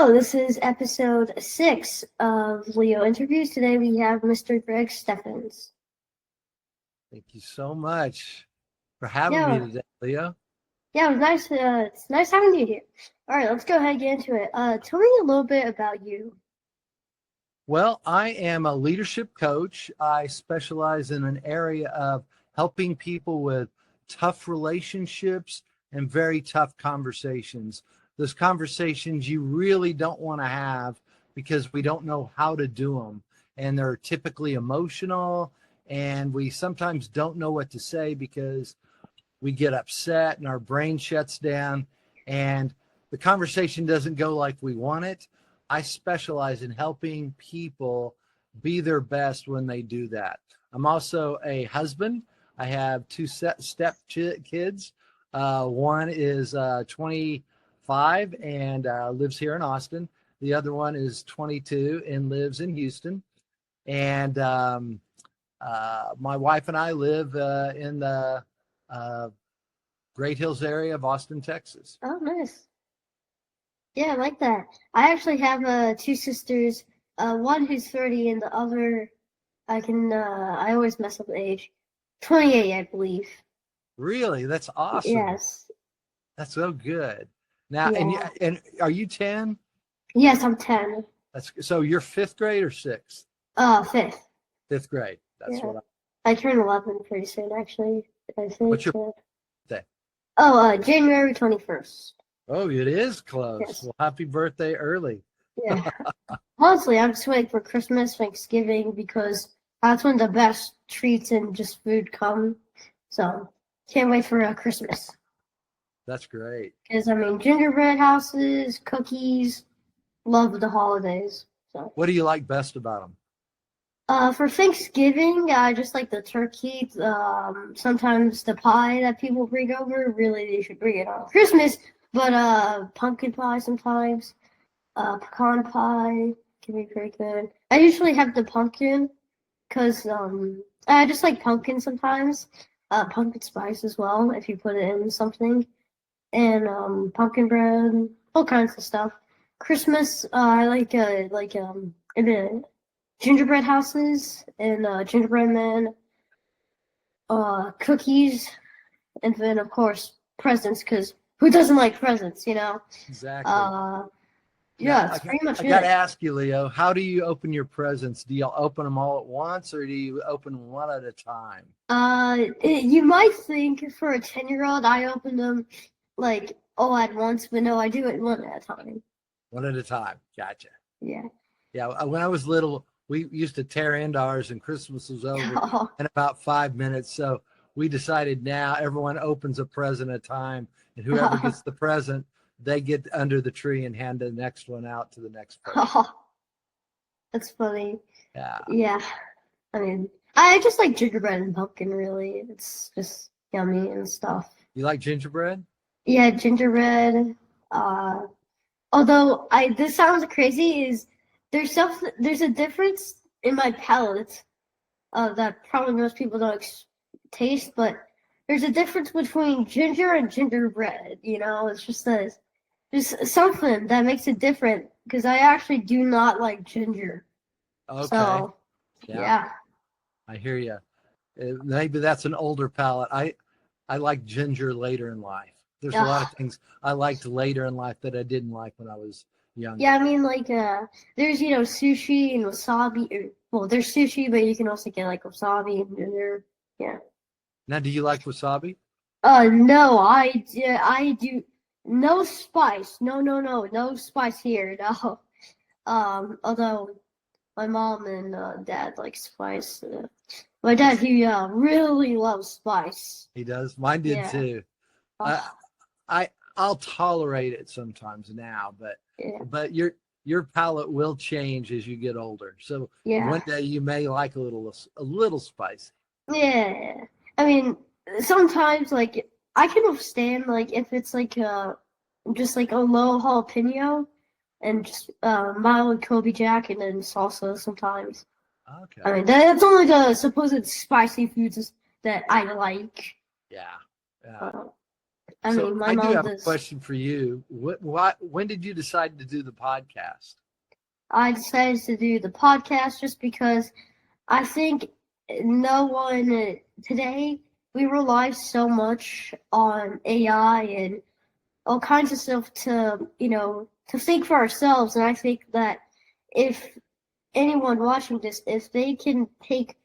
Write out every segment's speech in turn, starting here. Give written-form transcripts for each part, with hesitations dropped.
Hello, this is episode 6 of Leo Interviews. Today we have Mr. Greg Steffens. Thank you so much for having Yeah, me today, Leo. yeah, it was nice. It's nice having you here. All right, let's go ahead and get into it. Tell me a little bit about you. Well, I am a leadership coach. I specialize in an area of helping people with tough relationships and very tough conversations. Those conversations you really don't want to have because we don't know how to do them. And they're typically emotional, and we sometimes don't know what to say because we get upset and our brain shuts down and the conversation doesn't go like we want it. I specialize in helping people be their best when they do that. I'm also a husband. I have two step kids. One is 25 and lives here in Austin. The other one is 22 and lives in Houston. And my wife and I live in the Great Hills area of Austin, Texas. Oh, nice. Yeah, I like that. I actually have two sisters. One who's 30 and the other, I always mess up the age. 28, I believe. Really? That's awesome. Yes. That's so good. Now, Yeah. and are you 10? Yes, I'm 10. That's so you're fifth grade or sixth? Fifth. Fifth grade. That's Yeah. what I turn 11 pretty soon, actually. I what's think. your birthday? January 21st. Oh, it is close. Yes. Well, happy birthday early. Yeah. Honestly, I'm just waiting for Christmas, Thanksgiving, because that's when the best treats and just food come. So, can't wait for Christmas. That's great. Because, gingerbread houses, cookies, love the holidays. So, What do you like best about them? for Thanksgiving, I just like the turkey. Sometimes the pie that people bring over, really, they should bring it on Christmas. But pumpkin pie sometimes. Pecan pie can be pretty good. I usually have the pumpkin because I just like pumpkin sometimes. Pumpkin spice as well if you put it in something, and pumpkin bread, all kinds of stuff. Christmas, I like in the gingerbread houses and gingerbread men, cookies, and then of course presents because who doesn't like presents, you know? Exactly. Uh, Now, yeah, it's pretty much I got to it. ask you, Leo, how do you open your presents? Do you open them all at once or do you open one at a time? You might think for a 10-year-old, I open them like all at once, but no, I do it one at a time. One at a time. Gotcha. Yeah. Yeah, when I was little, we used to tear into ours and Christmas was over Oh, in about 5 minutes. So we decided now everyone opens a present at a time and whoever gets the present, they get under the tree and hand the next one out to the next person. that's funny. Yeah. Yeah. I just like gingerbread and pumpkin, really. It's just yummy and stuff. You like gingerbread? Yeah, gingerbread. Uh, Although this sounds crazy, there's a difference in my palate that probably most people don't taste, but there's a difference between ginger and gingerbread. You know, it's just something that makes it different because I actually do not like ginger. Okay. So Yeah, yeah. I hear you. Maybe that's an older palate. I like ginger later in life. There's a lot of Ugh. things I liked later in life that I didn't like when I was younger. Yeah, there's sushi and wasabi. Well, there's sushi, but you can also get like wasabi and ginger. Yeah. Now, do you like wasabi? No, I do no spice. No spice here. No. Although my mom and dad like spice. My dad, he really loves spice. He does. Mine did Yeah. too. I Oh, I I'll tolerate it sometimes now, yeah. but your palate will change as you get older. So Yeah. one day you may like a little spicy. Yeah. I mean, sometimes like I can withstand like if it's like just like a low jalapeno and just mild Kobe Jack and then salsa sometimes. Okay. That's only the supposed spicy foods that I like. Yeah. Yeah. Uh, I So mean, my I do mom have a does. question for you. When did you decide to do the podcast? I decided to do the podcast just because I think no one today we rely so much on AI and all kinds of stuff to to think for ourselves, and I think that if anyone watching this, if they can take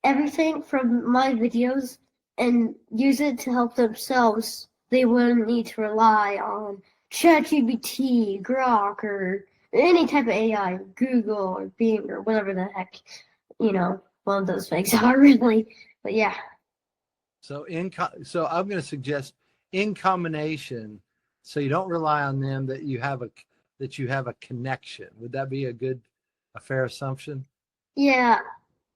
everything from my videos and use it to help themselves, they wouldn't need to rely on ChatGPT, Grok, or any type of AI, Google or Bing or whatever the heck, one of those things are really. But yeah, So so I'm going to suggest in combination, so you don't rely on them, that you have a connection. Would that be a fair assumption? yeah,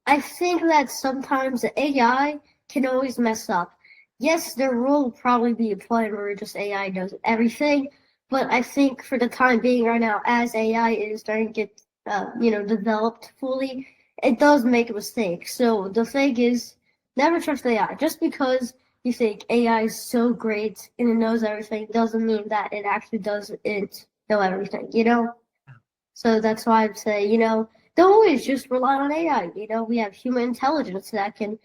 I think that sometimes the AI can always mess up. Yes, there will probably be a point where just AI knows everything, but I think for the time being right now, as AI is starting to get developed fully, it does make mistakes. So the thing is, never trust AI. Just because you think AI is so great and it knows everything doesn't mean that it actually doesn't know everything, you know? So that's why I'd say, don't always just rely on AI. We have human intelligence that can,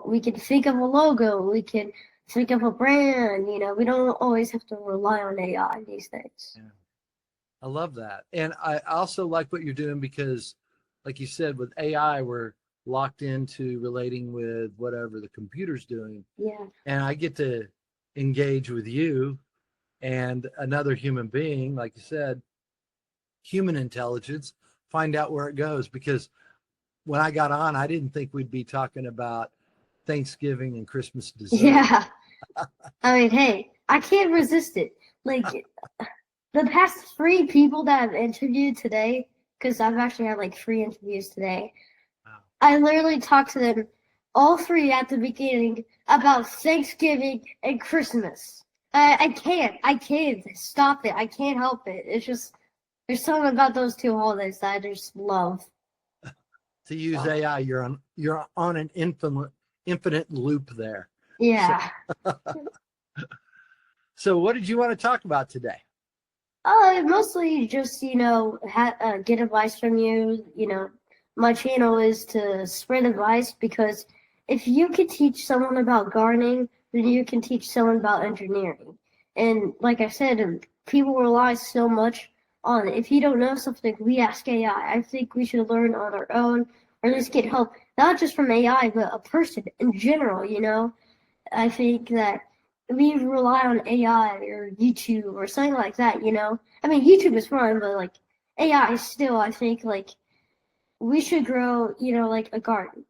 we can think of a logo, we can think of a brand, we don't always have to rely on AI these days. Yeah. I love that. And I also like what you're doing because, like you said, with AI, we're locked into relating with whatever the computer's doing. Yeah. And I get to engage with you and another human being, like you said, human intelligence, find out where it goes. Because when I got on, I didn't think we'd be talking about Thanksgiving and Christmas dessert. Yeah. I mean, hey, I can't resist it. Like the past three people that I've interviewed today, because I've actually had like three interviews today, Wow. I literally talked to them all three at the beginning about Thanksgiving and Christmas. I can't stop it. I can't help it. It's just there's something about those two holidays that I just love. To use AI, you're on an infinite loop there. So, Yeah. so what did you want to talk about today? Mostly just get advice from you. My channel is to spread advice because if you can teach someone about gardening, then you can teach someone about engineering. And like I said, people rely so much on it. If you don't know something, we ask AI. I think we should learn on our own, or at least get help, not just from AI, but a person in general. I think that we rely on AI or YouTube or something like that. I mean, YouTube is fine, but like AI is still, I think, like we should grow, like a garden,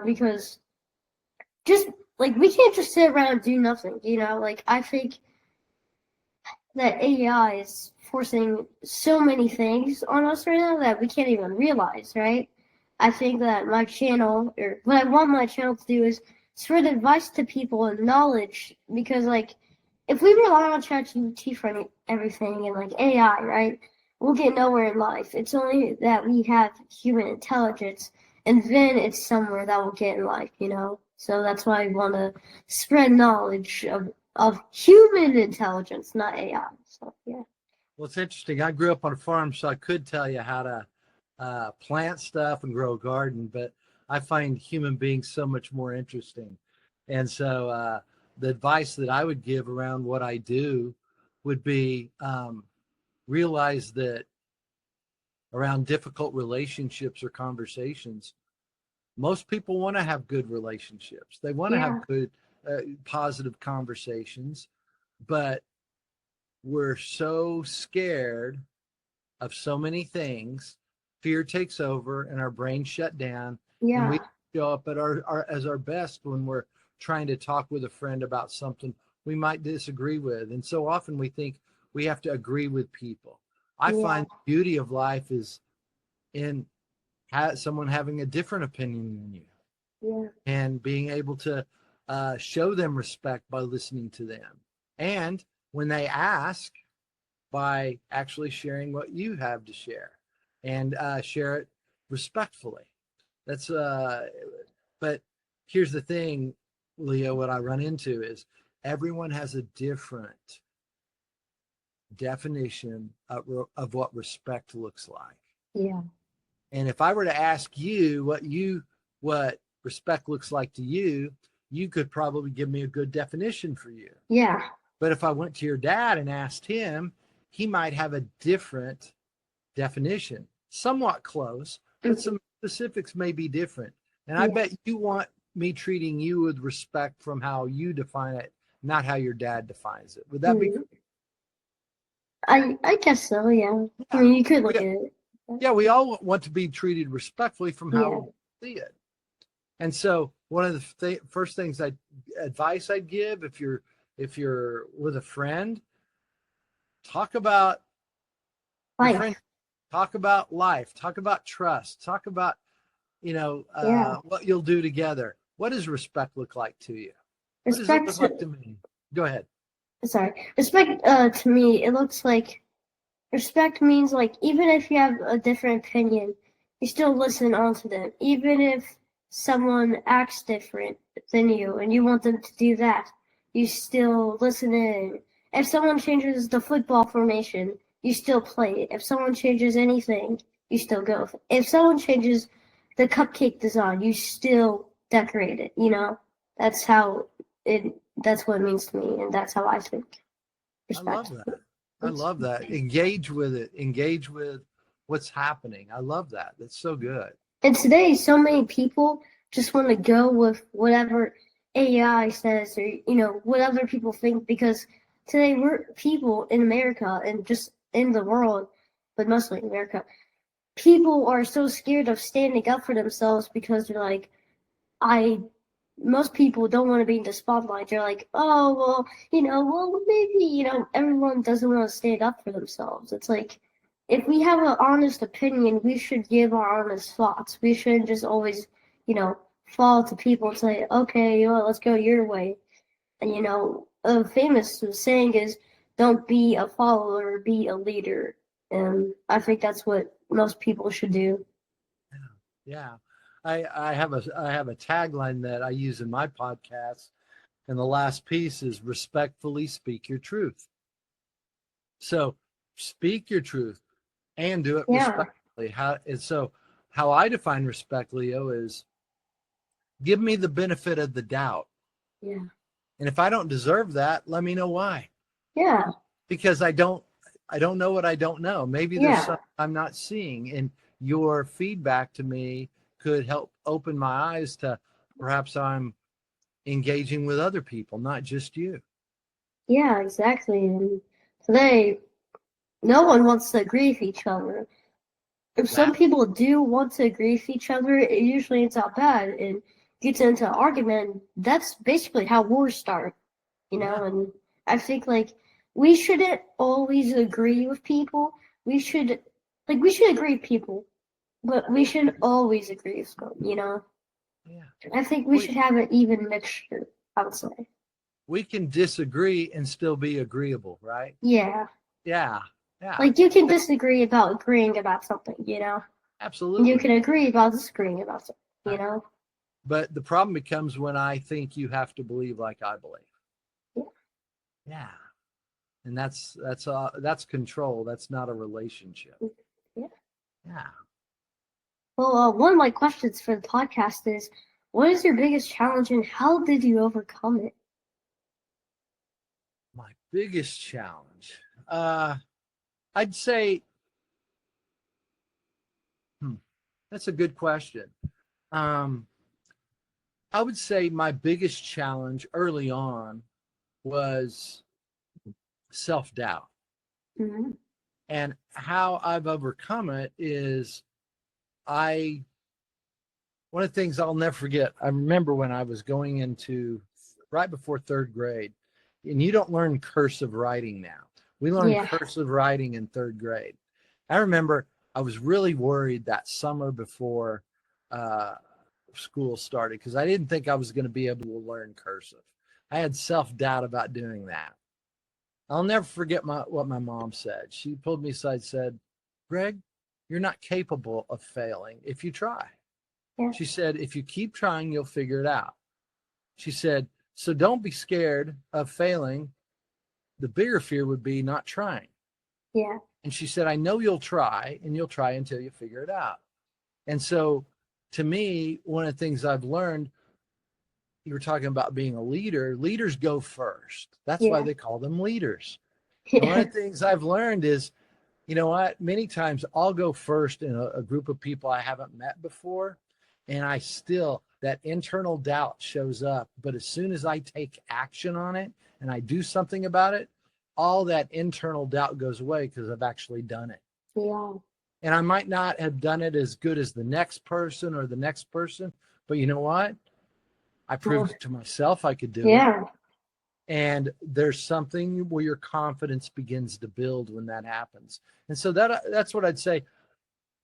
because just like we can't just sit around and do nothing. Like I think that AI is forcing so many things on us right now that we can't even realize, right? I think that my channel, or what I want my channel to do is spread advice to people and knowledge because, like, if we rely on ChatGPT for everything and like AI, right, we'll get nowhere in life. It's only that we have human intelligence, and then it's somewhere that we'll get in life. So that's why I want to spread knowledge of human intelligence, not AI. So yeah. Well, it's interesting. I grew up on a farm, so I could tell you how to plant stuff and grow a garden, but I find human beings so much more interesting. And so the advice that I would give around what I do would be realize that around difficult relationships or conversations, most people want to have good relationships. They want to have Yeah. good, positive conversations, but we're so scared of so many things. Fear takes over and our brains shut down, and we Yeah. show up at our as our best when we're trying to talk with a friend about something we might disagree with. And so often we think we have to agree with people. I Yeah. find the beauty of life is in someone having a different opinion than you Yeah. and being able to show them respect by listening to them. And when they ask, by actually sharing what you have to share and share it respectfully. That's but here's the thing, Leo, what I run into is everyone has a different definition of what respect looks like. Yeah. And if I were to ask you what respect looks like to you, you could probably give me a good definition for you. Yeah. But if I went to your dad and asked him, he might have a different definition, somewhat close, but some specifics may be different. And I bet you want me treating you with respect from how you define it, not how your dad defines it. Would that be? I guess so, yeah. I mean, you could look at it. Yeah, we all want to be treated respectfully from how we see it. And so one of the first things advice I'd give if you're with a friend, talk about Life. Talk about life, talk about trust, talk about, what you'll do together. What does respect look like to you? What does it look like to me? Go ahead. Sorry. Respect, to me, it looks like respect means like even if you have a different opinion, you still listen onto them. Even if someone acts different than you and you want them to do that, you still listen in. If someone changes the football formation, you still play it. If someone changes anything, you still go. If someone changes the cupcake design, you still decorate it, That's what it means to me, and that's how I think. Respect. I love that. I love that. Engage with it. Engage with what's happening. I love that. That's so good. And today, so many people just want to go with whatever AI says or, what other people think, because today we're people in America and just in the world, but mostly in America, people are so scared of standing up for themselves because they're like, most people don't want to be in the spotlight. They're like, oh, well, maybe, everyone doesn't want to stand up for themselves. It's like, if we have an honest opinion, we should give our honest thoughts. We shouldn't just always, fall to people and say, okay, let's go your way. And, a famous saying is, don't be a follower, be a leader. And I think that's what most people should do. Yeah. I have a tagline that I use in my podcast, and the last piece is respectfully speak your truth. So speak your truth and do it respectfully. How I define respect, Leo, is give me the benefit of the doubt. Yeah. And if I don't deserve that, let me know why. Yeah. Because I don't know what I don't know. Maybe there's something I'm not seeing, and your feedback to me could help open my eyes to perhaps I'm engaging with other people, not just you. Yeah, exactly. And today, no one wants to agree with each other. If some people do want to agree with each other, it usually ends out bad and gets into an argument. That's basically how wars start, and I think like we shouldn't always agree with people. We should agree with people, but we shouldn't always agree with them, Yeah. I think we should have an even mixture, I would say. We can disagree and still be agreeable, right? Yeah. Yeah. Yeah. Like you can disagree about agreeing about something, Absolutely. And you can agree about disagreeing about something, But the problem becomes when I think you have to believe like I believe. Yeah. Yeah. And that's control. That's not a relationship. Yeah. Yeah. Well, one of my questions for the podcast is, what is your biggest challenge and how did you overcome it? My biggest challenge. I'd say, that's a good question. I would say my biggest challenge early on was self-doubt. Mm-hmm. And how I've overcome it is one of the things I'll never forget, I remember when I was going into right before third grade, and you don't learn cursive writing now. We learned cursive writing in third grade. I remember I was really worried that summer before school started because I didn't think I was going to be able to learn cursive. I had self-doubt about doing that. I'll never forget what my mom said. She pulled me aside and said, Greg, you're not capable of failing if you try. Yeah. She said, if you keep trying, you'll figure it out. She said, So don't be scared of failing. The bigger fear would be not trying. Yeah. And she said, I know you'll try, and you'll try until you figure it out. And so to me, one of the things I've learned, you were talking about being a leader, leaders go first. That's why Yeah. they call them leaders. And one of the things I've learned is, you know what, many times I'll go first in a group of people I haven't met before, and I still, that internal doubt shows up. But as soon as I take action on it and I do something about it, all that internal doubt goes away because I've actually done it. Yeah. And I might not have done it as good as the next person or the next person, but you know what? I proved it to myself I could do it. Yeah. And there's something where your confidence begins to build when that happens. And so that's what I'd say.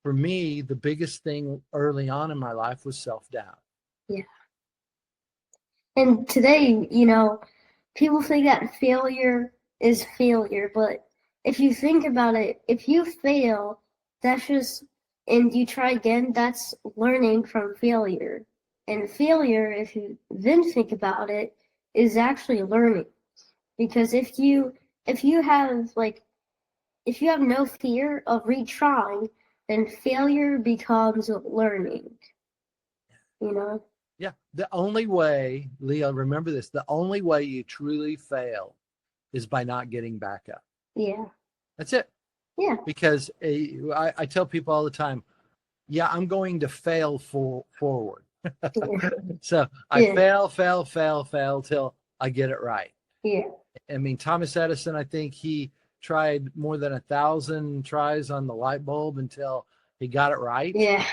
For me, the biggest thing early on in my life was self-doubt. Yeah. And today, you know, people think that failure is failure, but if you think about it, if you fail, that's just, and you try again, that's learning from failure. And failure, if you then think about it, is actually learning. Because if you have if you have no fear of retrying, then failure becomes learning. You know? Yeah. The only way, Leo, remember this, the only way you truly fail is by not getting back up. Yeah. That's it. Yeah. Because I tell people all the time, yeah, I'm going to fail forward. Yeah. So I fail till I get it right. Yeah. I mean, Thomas Edison, I think he tried more than 1,000 tries on the light bulb until he got it right. Yeah.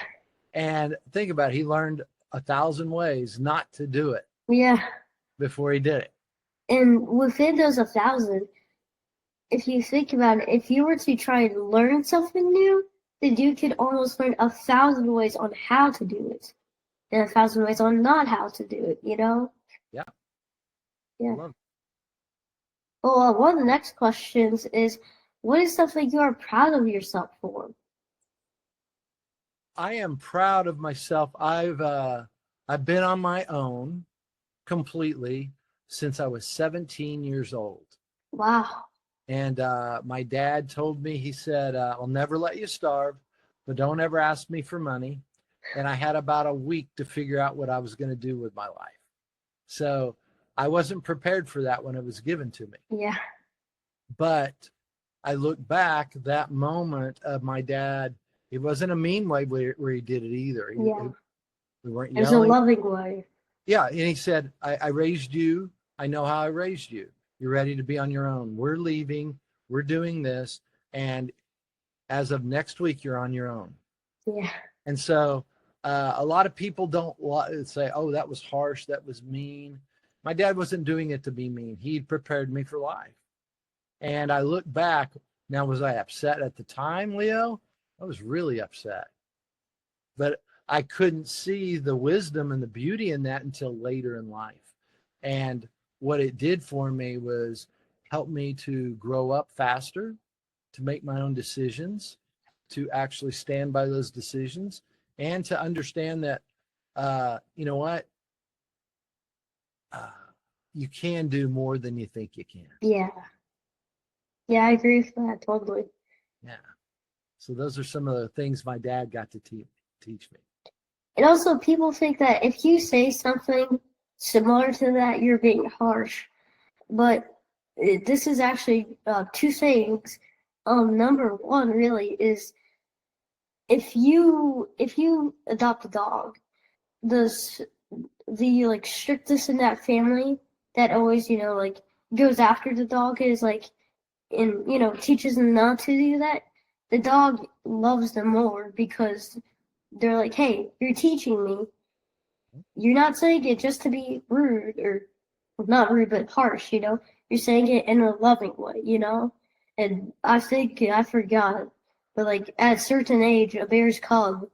And think about it, he learned 1,000 ways not to do it Yeah. before he did it. And within those 1,000, if you think about it, if you were to try and learn something new, then you could almost learn 1,000 ways on how to do it, and 1,000 ways on not how to do it, you know? Yeah. Yeah. Love it. Well, one of the next questions is, what is something you are proud of yourself for? I am proud of myself. I've been on my own completely since I was 17 years old. Wow. And my dad told me, he said, I'll never let you starve, but don't ever ask me for money. And I had about a week to figure out what I was going to do with my life. So I wasn't prepared for that when it was given to me. Yeah. But I look back, that moment of my dad, it wasn't a mean way where he did it either. Yeah. We weren't There's yelling. a loving way. Yeah. And he said, I raised you. I know how I raised you. You're ready to be on your own. We're leaving. We're doing this. And as of next week, you're on your own. Yeah. And so a lot of people don't say, oh, that was harsh. That was mean. My dad wasn't doing it to be mean. He prepared me for life. And I look back. Now, was I upset at the time, Leo? I was really upset. But I couldn't see the wisdom and the beauty in that until later in life. And what it did for me was help me to grow up faster, to make my own decisions, to actually stand by those decisions, and to understand that, you know what? You can do more than you think you can. Yeah. Yeah, I agree with that totally. Yeah. So those are some of the things my dad got to teach me. And also, people think that if you say something similar to that, you're being harsh. But this is actually two things. Number one really is if you adopt a dog, the like strictest in that family that always like goes after the dog is like, and teaches them not to do that. The dog loves them more because they're like, hey, you're teaching me. You're not saying it just to be rude or not rude, but harsh, You're saying it in a loving way, And I think, I forgot, but like at a certain age, a bear's cub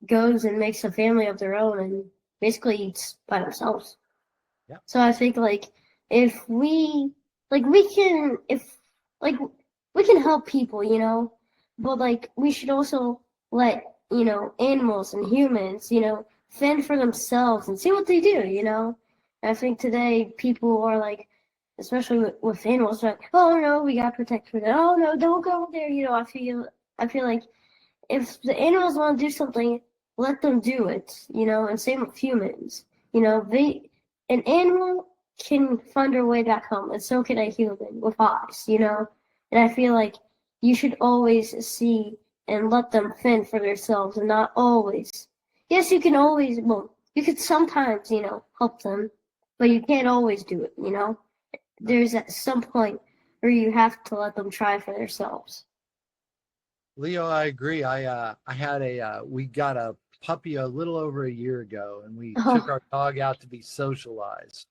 goes and makes a family of their own and basically eats by themselves. Yeah. So I think like if we can help people, but like we should also let animals and humans, fend for themselves and see what they do, I think today people are like, especially with animals, like, oh no, we gotta protect for that. Oh no, don't go there. I feel like if the animals want to do something, let them do it. And same with humans. An animal can find their way back home, and so can a human with eyes. And I feel like you should always see and let them fend for themselves, and not always. Yes, you can always. Well, you could sometimes, help them, but you can't always do it. There's at some point where you have to let them try for themselves. Leo, I agree. I had we got a puppy a little over a year ago, and we took Oh, our dog out to be socialized.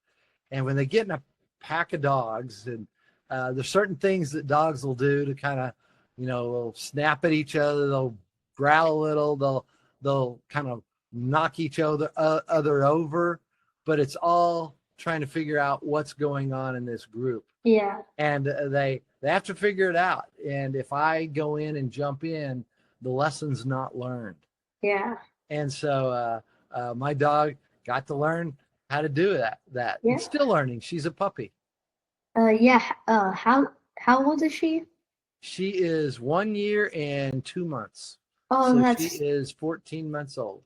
And when they get in a pack of dogs, and there's certain things that dogs will do to kind of, they'll snap at each other, they'll growl a little, they'll kind of knock each other over, but it's all trying to figure out what's going on in this group. yeah, And they have to figure it out. And if I go in and jump in, the lesson's not learned. yeah, And so my dog got to learn how to do that yeah. and still learning. She's a puppy. Yeah. How old is she? She is 1 year and 2 months. Oh, So she that's is 14 months old.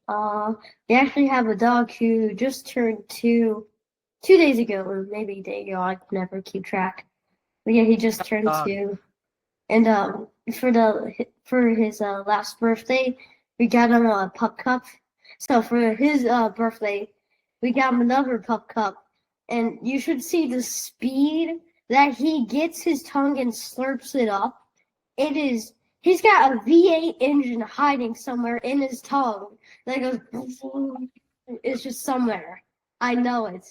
they actually have a dog who just turned 2 days ago, or maybe a day ago. I can never keep track. But yeah, he just turned Dog. 2. And for his last birthday, we got him a pup cup. So for his birthday, we got him another pup cup. And you should see the speed that he gets his tongue and slurps it up. He's got a V8 engine hiding somewhere in his tongue that goes. It's just somewhere. I know it.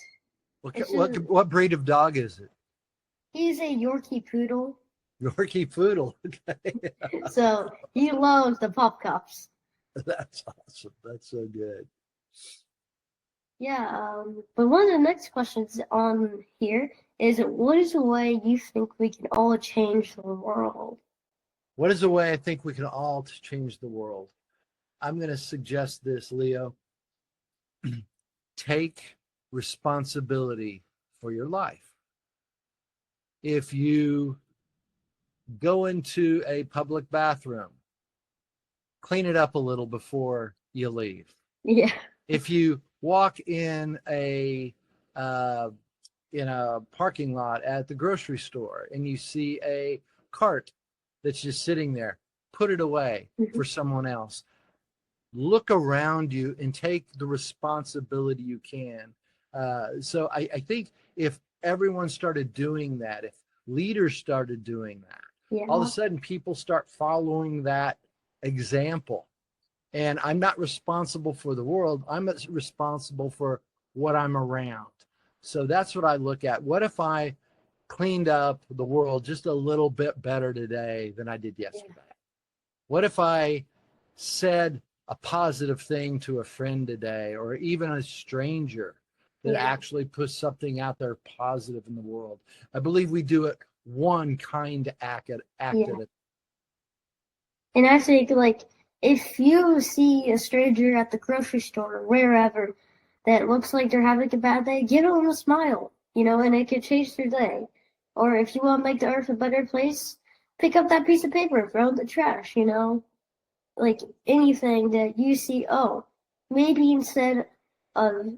It's just, What breed of dog is it? he's a Yorkie poodle, Yorkie Poodle. Okay. so he loves the pup cups. That's awesome. That's so good. Yeah, but one of the next questions on here is, what is a way you think we can all change the world? What is the way I think we can all change the world? I'm going to suggest this, Leo. Take responsibility for your life. If you go into a public bathroom, clean it up a little before you leave. Yeah, If you walk in a parking lot at the grocery store and you see a cart that's just sitting there, put it away for someone else. Look around you and take the responsibility you can. So I think if everyone started doing that, if leaders started doing that, yeah, all of a sudden people start following that example. And I'm not responsible for the world. I'm responsible for what I'm around. So that's what I look at. What if I cleaned up the world just a little bit better today than I did yesterday? What if I said a positive thing to a friend today, or even a stranger, that yeah. actually puts something out there positive in the world? I believe we do it one kind act at Yeah. a. And I think, like, if you see a stranger at the grocery store or wherever that looks like they're having a bad day, give them a smile, and it could change their day. Or if you want to make the earth a better place, pick up that piece of paper and throw it in the trash. Like anything that you see, oh, maybe instead of,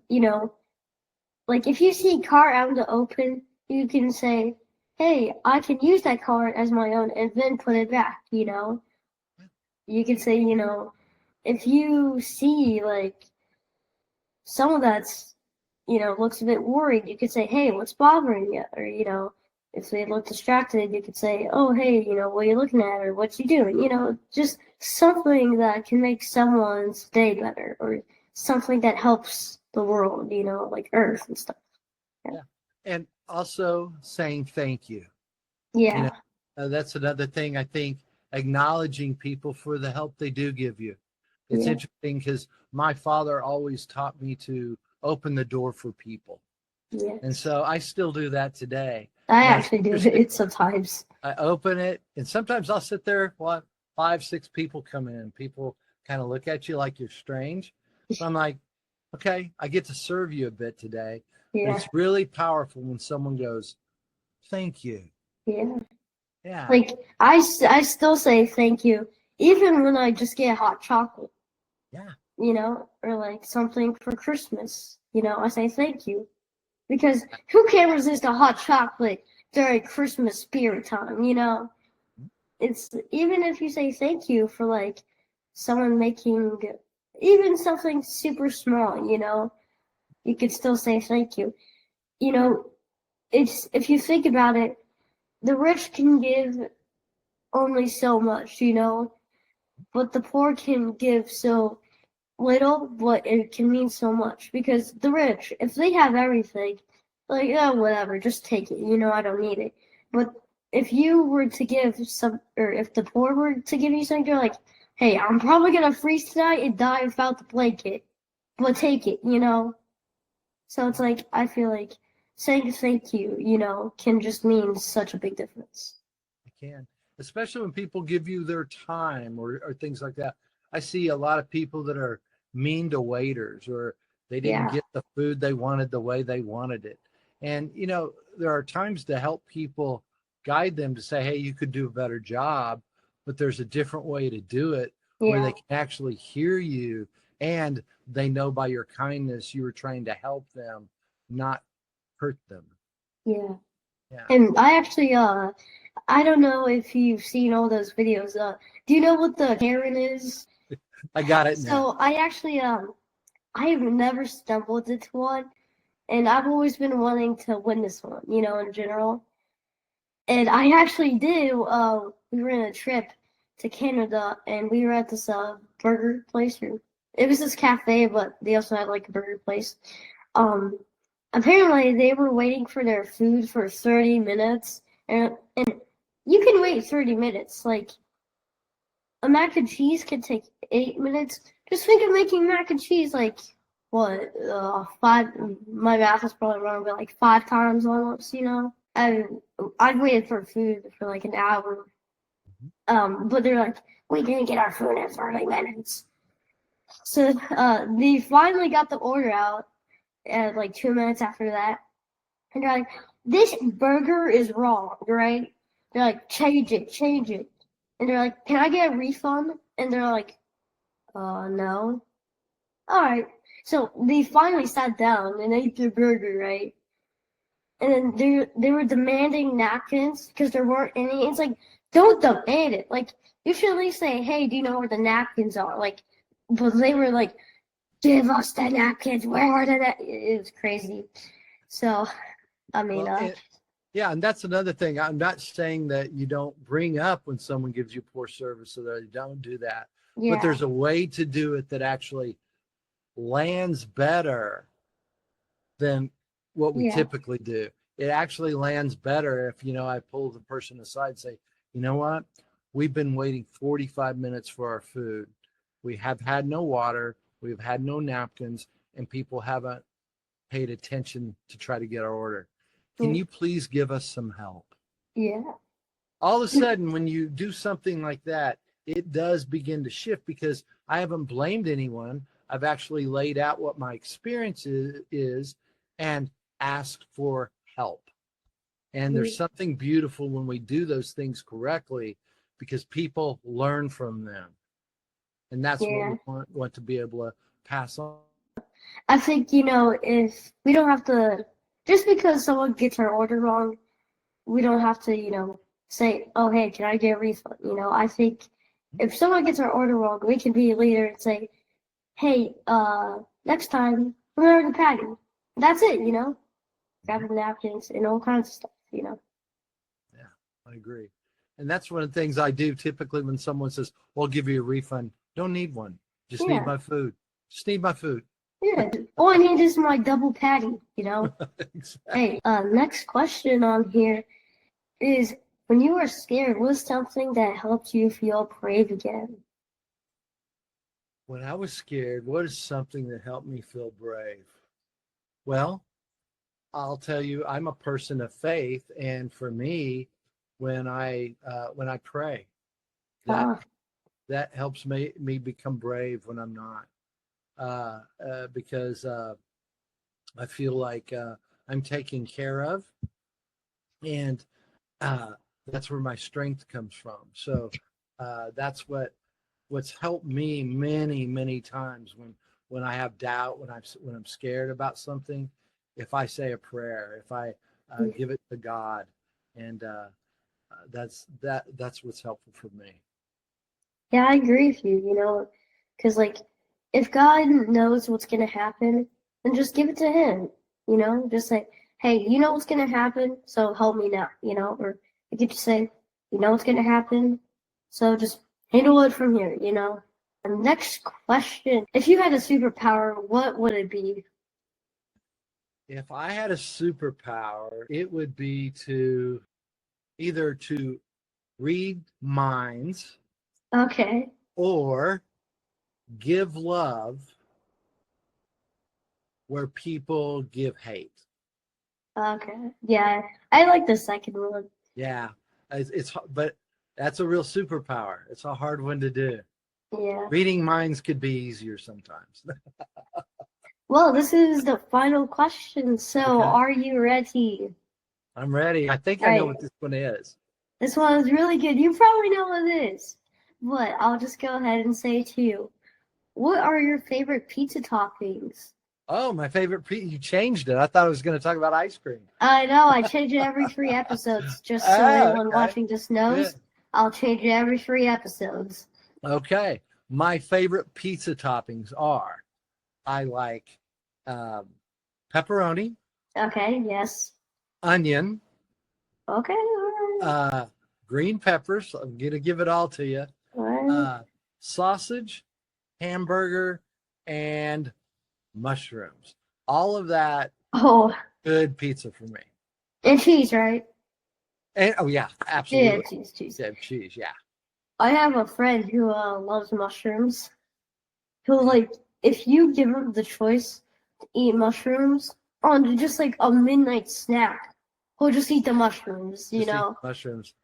like if you see a car out in the open, you can say, hey, I can use that car as my own and then put it back. You can say, if you see like someone that's, looks a bit worried, you could say, hey, what's bothering you? Or, if they look distracted, you could say, oh, hey, what are you looking at? Or what you doing? Just something that can make someone's day better, or something that helps the world, like Earth and stuff. Yeah. And also saying thank you. Yeah. That's another thing. I think acknowledging people for the help they do give you. It's Yeah. interesting because my father always taught me to open the door for people. Yeah. And so I still do that today. I And it's actually do interesting. it sometimes. I open it, and sometimes I'll sit there while 5, 6 people come in. People kind of look at you like you're strange. But I'm like, okay, I get to serve you a bit today. And Yeah. it's really powerful when someone goes, thank you. Yeah. Yeah. Like I still say thank you, even when I just get hot chocolate, Yeah. or like something for Christmas. I say thank you because who can resist a hot chocolate during Christmas spirit time? It's even if you say thank you for like someone making even something super small, you could still say thank you. You know, it's if you think about it, the rich can give only so much, but the poor can give so little, but it can mean so much because the rich, if they have everything, like, oh, whatever, just take it, I don't need it. But if you were to give or if the poor were to give you something, you're like, hey, I'm probably gonna freeze tonight and die without the blanket, but take it. So it's like, I feel like saying thank you, can just mean such a big difference. I can, especially when people give you their time or things like that. I see a lot of people that are mean to waiters or they didn't Yeah, get the food they wanted the way they wanted it. And, there are times to help people guide them to say, hey, you could do a better job, but there's a different way to do it where yeah, they can actually hear you and they know by your kindness you were trying to help them, not hurt them. yeah. Yeah, And I actually, I don't know if you've seen all those videos. Do you know what the Karen is? I got it now. So I actually, I have never stumbled into one, and I've always been wanting to witness one, in general. And I actually did. We were in a trip to Canada, and we were at this burger place. Or it was this cafe, but they also had like a burger place. Um, Apparently they were waiting for their food for 30 minutes, and you can wait 30 minutes. Like a mac and cheese can take 8 minutes. Just think of making mac and cheese like what, five? My math is probably wrong, but like 5 times almost. I've waited for food for like an hour. But they're like, we didn't get our food in 30 minutes. So they finally got the order out at like 2 minutes after that. And they're like, this burger is wrong, right? They're like, change it, change it. And they're like, can I get a refund? And they're like, no. All right. So they finally sat down and ate their burger, right? And then they were demanding napkins because there weren't any. It's like, don't demand it. Like, you should at least say, hey, do you know where the napkins are? Like, but they were like, give us the napkins. Where are the It was crazy. So, I mean, Well, yeah, and that's another thing. I'm not saying that you don't bring up when someone gives you poor service so that you don't do that. But yeah, there's a way to do it that actually lands better than what we yeah, typically do. It actually lands better if, I pull the person aside and say, you know what? We've been waiting 45 minutes for our food. We have had no water. We've had no napkins, and people haven't paid attention to try to get our order. Can mm, you please give us some help? yeah, All of a sudden, when you do something like that, it does begin to shift because I haven't blamed anyone. I've actually laid out what my experience is and asked for help. And there's mm, something beautiful when we do those things correctly because people learn from them. And that's what yeah. we want to be able to pass on. I think, if we don't have to, just because someone gets our order wrong, we don't have to, say, oh, hey, can I get a refund? I think if someone gets our order wrong, we can be a leader and say, hey, next time, remember the patty. That's it. Grabbing napkins and all kinds of stuff. Yeah, I agree. And that's one of the things I do typically when someone says, well, I'll give you a refund. Don't need one. Just need Yeah, my food. Just need my food. yeah. All I need is my double patty. Exactly. Hey, next question on here is when you were scared, what was something that helped you feel brave again? When I was scared, what is something that helped me feel brave? Well, I'll tell you, I'm a person of faith, and for me, when I pray, that Ah, that helps me become brave when I'm not, because I feel like I'm taken care of, and that's where my strength comes from. So that's what's helped me many times when I have doubt, when I'm scared about something. If I say a prayer, if I give it to God, and that's what's helpful for me. Yeah, I agree with you, you know, because like if God knows what's gonna happen, then just give it to him, you know, just like, hey, you know what's gonna happen, so help me now, you know, or you could just say, you know what's gonna happen, so just handle it from here, you know. And next question, if you had a superpower, what would it be? If I had a superpower, it would be to either to read minds Okay, or give love where people give hate. okay, yeah, I like the second one. Yeah, but that's a real superpower. It's a hard one to do. Yeah. Reading minds could be easier sometimes. Well, this is the final question, so Okay, are you ready? I'm ready. I think All I know right. what this one is. This one is really good. You probably know what it is, but I'll just go ahead and say it to you. What are your favorite pizza toppings? Oh, my favorite. You changed it. I thought I was going to talk about ice cream. I know, I change it every 3 episodes, just so Ah, anyone okay. watching just Good. knows. I'll change it every 3 episodes. Okay. My favorite pizza toppings are I like um, pepperoni, Okay, yes. onion, Okay, alright. uh, green peppers. I'm going to give it all to you. Alright. Uh, sausage, hamburger, and mushrooms. All of that Oh, good pizza for me. and cheese, right? And oh yeah, Yeah, absolutely. cheese. Yeah, cheese. Yeah. I have a friend who loves mushrooms. He'll like, if you give him the choice to eat mushrooms on just like a midnight snack, he'll just eat the mushrooms, you Just eat know. mushrooms.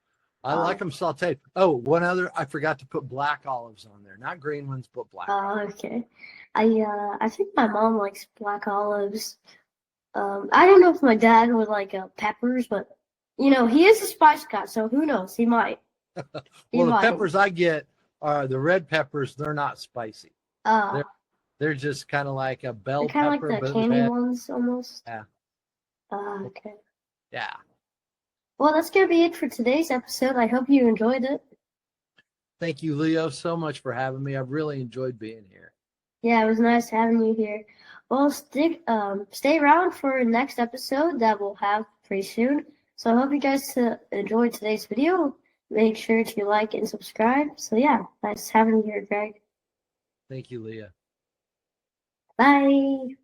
I like Um, them sauteed. Oh, one other. I forgot to put black olives on there. Not green ones, but black olives. okay. I think my mom likes black olives. I don't know if my dad would like peppers, but you know, he is a spice guy, so who knows? He might. He Well, the might. peppers I get are the red peppers. They're not spicy. Uh, They're they're just kind of like a they're bell kind of like pepper, the but candy red. ones almost. Yeah. Okay. Yeah. Well, that's gonna be it for today's episode. I hope you enjoyed it. Thank you, Leo, so much for having me. I've really enjoyed being here. Yeah, it was nice having you here. Well, stay around for the next episode that we'll have pretty soon. So I hope you guys enjoyed today's video. Make sure to like and subscribe. So yeah, nice having you here, Greg. Thank you, Leah. Bye.